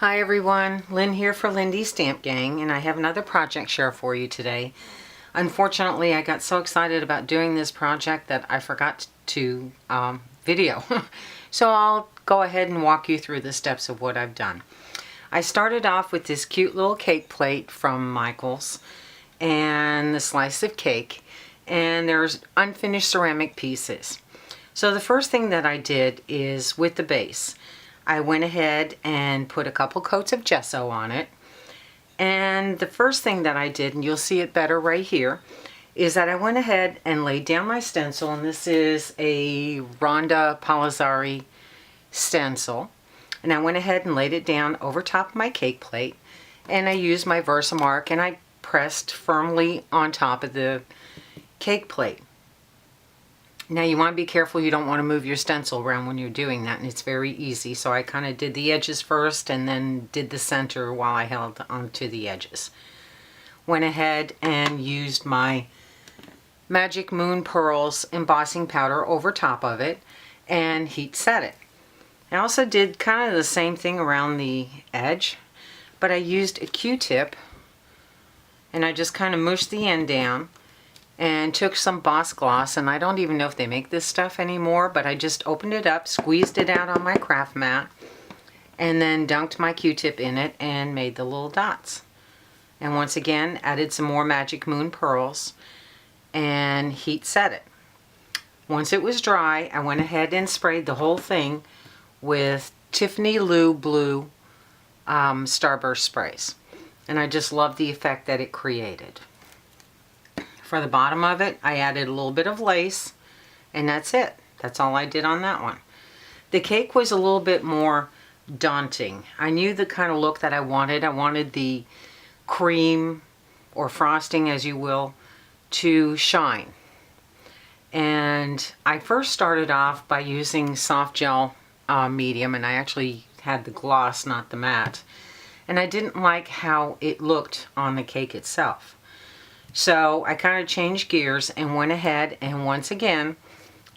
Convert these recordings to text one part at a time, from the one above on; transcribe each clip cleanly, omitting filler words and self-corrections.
Hi everyone, Lynn here for Lindy Stamp Gang, and I have another project share for you today. Unfortunately, I got so excited about doing this project that I forgot to video. So I'll go ahead and walk you through the steps of what I've done. I started off with this cute little cake plate from Michael's and the slice of cake, and there's unfinished ceramic pieces. So the first thing that I did is with the base. I went ahead and put a couple coats of gesso on it. And the first thing that I did, and you'll see it better right here, is that I went ahead and laid down my stencil, and this is a Rhonda Palizzari stencil. And I went ahead and laid it down over top of my cake plate, and I used my Versamark and I pressed firmly on top of the cake plate. Now you want to be careful, you don't want to move your stencil around when you're doing that, and it's very easy. So I kind of did the edges first and then did the center while I held onto the edges. Went ahead and used my Magic Moon Pearls embossing powder over top of it and heat set it. I also did kind of the same thing around the edge, but I used a Q-tip and I just kind of mushed the end down and took some Boss Gloss, and I don't even know if they make this stuff anymore, but I just opened it up, squeezed it out on my craft mat, and then dunked my Q-tip in it and made the little dots. And once again, added some more Magic Moon Pearls and heat set it. Once it was dry, I went ahead and sprayed the whole thing with Tiffany Lou Blue Starburst sprays. And I just love the effect that it created. For the bottom of it, I added a little bit of lace, and that's it. That's all I did on that one. The cake was a little bit more daunting. I knew the kind of look that I wanted. I wanted the cream, or frosting as you will, to shine. And I first started off by using soft gel medium, and I actually had the gloss, not the matte. And I didn't like how it looked on the cake itself. So I kind of changed gears and went ahead and once again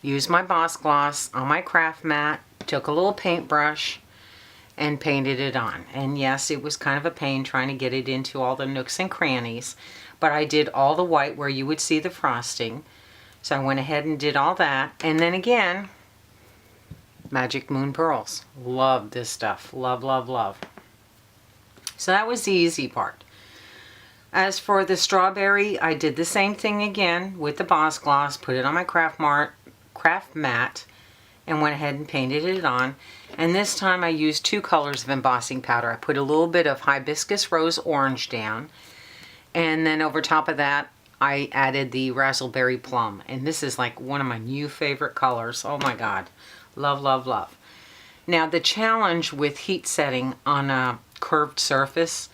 used my Boss Gloss on my craft mat, took a little paintbrush and painted it on. And yes, it was kind of a pain trying to get it into all the nooks and crannies, but I did all the white where you would see the frosting. So I went ahead and did all that, and then again, Magic Moon Pearls. Love this stuff. Love, love, love. So that was the easy part. As for the strawberry, I did the same thing again with the Boss Gloss, put it on my craft mat, and went ahead and painted it on. And this time I used two colors of embossing powder. I put a little bit of Hibiscus Rose Orange down, and then over top of that I added the Raspberry Plum. And this is like one of my new favorite colors. Oh my God. Love, love, love. Now the challenge with heat setting on a curved surface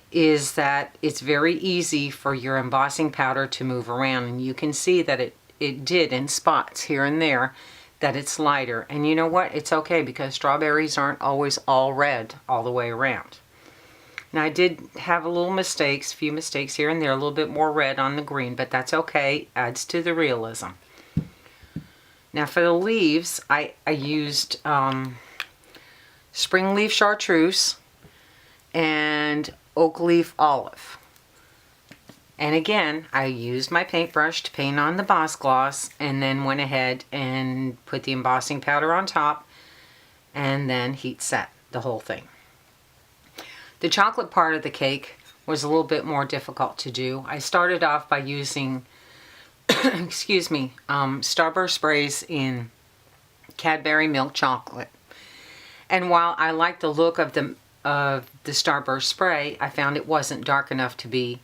is that it's very easy for your embossing powder to move around, and you can see that it did in spots here and there that it's lighter. And you know what? It's okay, because strawberries aren't always all red all the way around. Now I did have a few mistakes here and there, a little bit more red on the green, but that's okay. Adds to the realism. Now for the leaves, I used Spring Leaf Chartreuse and Oak Leaf Olive. And again, I used my paintbrush to paint on the Boss Gloss, and then went ahead and put the embossing powder on top and then heat set the whole thing. The chocolate part of the cake was a little bit more difficult to do. I started off by using excuse me, Starburst sprays in Cadbury milk chocolate. And while I liked the look of the Starburst spray, I found it wasn't dark enough to be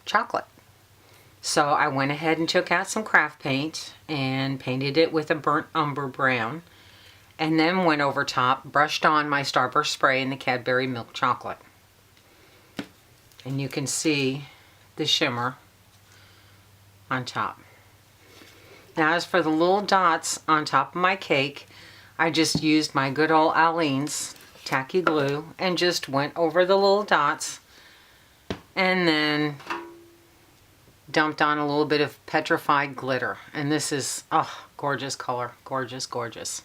chocolate. So I went ahead and took out some craft paint and painted it with a burnt umber brown, and then went over top, brushed on my Starburst spray in the Cadbury milk chocolate. And you can see the shimmer on top. Now as for the little dots on top of my cake, I just used my good old Aleene's tacky glue and just went over the little dots, and then dumped on a little bit of petrified glitter. And this is, oh, gorgeous color. Gorgeous, gorgeous.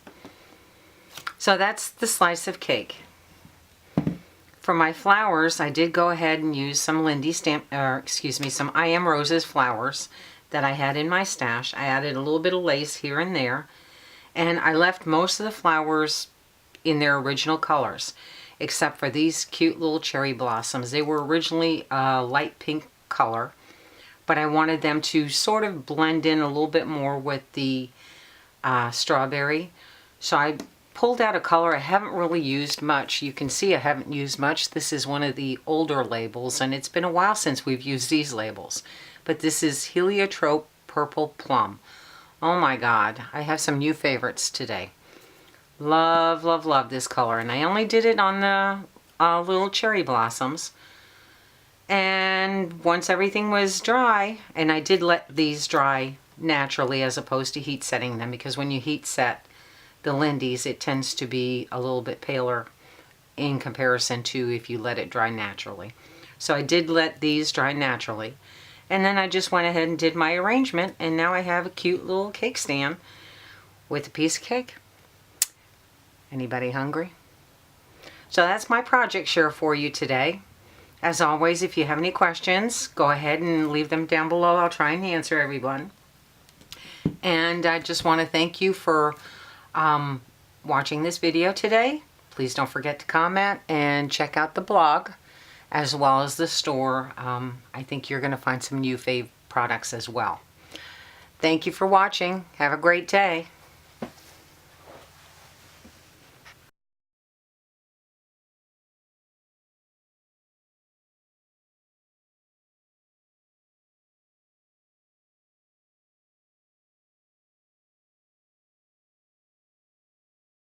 So that's the slice of cake. For my flowers, I did go ahead and use some Lindy some I Am Roses flowers that I had in my stash. I added a little bit of lace here and there, and I left most of the flowers in their original colors, except for these cute little cherry blossoms. They were originally a light pink color, but I wanted them to sort of blend in a little bit more with the strawberry. So I pulled out a color I haven't really used much. You can see I haven't used much. This is one of the older labels, and it's been a while since we've used these labels. But this is Heliotrope Purple Plum. Oh my God, I have some new favorites today. Love, love, love this color. And I only did it on the little cherry blossoms. And once everything was dry, and I did let these dry naturally as opposed to heat setting them, because when you heat set the Lindy's, it tends to be a little bit paler in comparison to if you let it dry naturally. So I did let these dry naturally. And then I just went ahead and did my arrangement, and now I have a cute little cake stand with a piece of cake. Anybody hungry? So that's my project share for you today. As always, if you have any questions, go ahead and leave them down below. I'll try and answer everyone. And I just want to thank you for watching this video today. Please don't forget to comment and check out the blog as well as the store. I think you're going to find some new fave products as well. Thank you for watching. Have a great day.